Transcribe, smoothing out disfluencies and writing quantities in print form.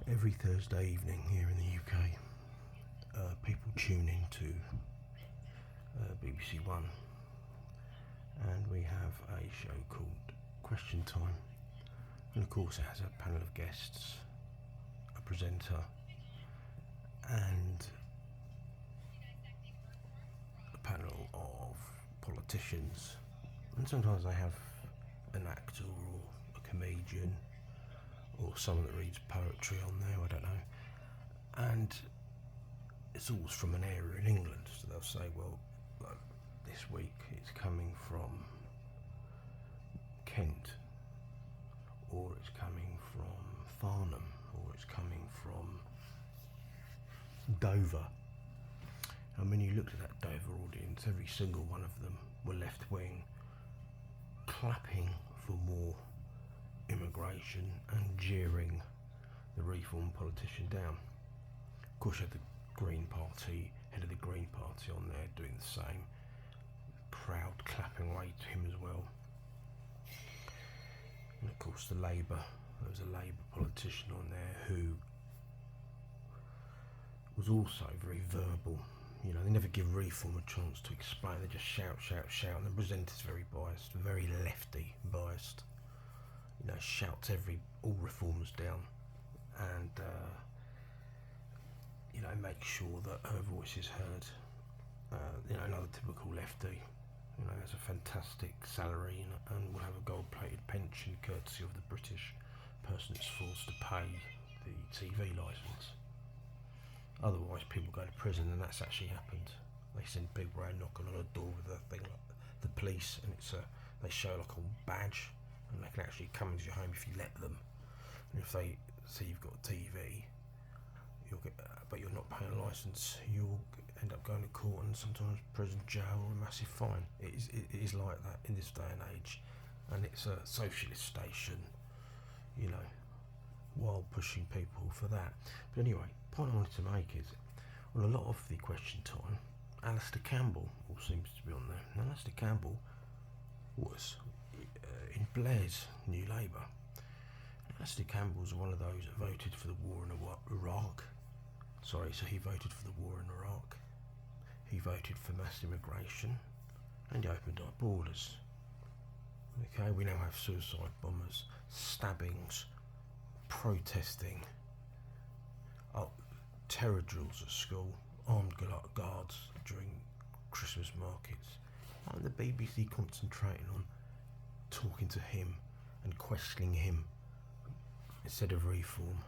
Every Thursday evening here in the UK, people tune in to BBC One, and we have a show called Question Time, and of course it has a panel of guests, a presenter, and a panel of politicians, and sometimes they have an actor or a comedian or someone that reads poetry on there, I don't know. And it's always from an area in England, so they'll say, well, like, this week it's coming from Kent, or it's coming from Farnham, or it's coming from Dover. And when you looked at that Dover audience, every single one of them were left wing, clapping for more immigration and jeering the Reform politician down. Of course, you had the Green Party, head of the Green Party on there doing the same. Crowd clapping away to him as well. And of course, there was a Labour politician on there who was also very verbal. You know, they never give Reform a chance to explain. They just shout, shout, shout. And the presenter's very biased, very lefty biased. You know, shouts all reforms down, and you know, make sure that her voice is heard. You know, another typical lefty. You know, has a fantastic salary and will have a gold-plated pension courtesy of the British person that's forced to pay the TV licence. Otherwise, people go to prison, and that's actually happened. They send people around knocking on a door with a thing like the police, and they show like a badge, and they can actually come into your home if you let them. And if they see you've got a TV, but you're not paying a licence, you'll end up going to court and sometimes prison, jail, or a massive fine. It is like that in this day and age, and it's a socialist station, you know, while pushing people for that. But anyway, the point I wanted to make is, on a lot of the Question Time, Alastair Campbell all seems to be on there. And Alastair Campbell was in Blair's New Labour. Alastair Campbell was one of those that voted for the war in Iraq. So he voted for the war in Iraq. He voted for mass immigration, and he opened our borders. Okay, we now have suicide bombers, stabbings, protesting, terror drills at school, armed guards during Christmas markets, and the BBC concentrating on talking to him and questioning him instead of Reform.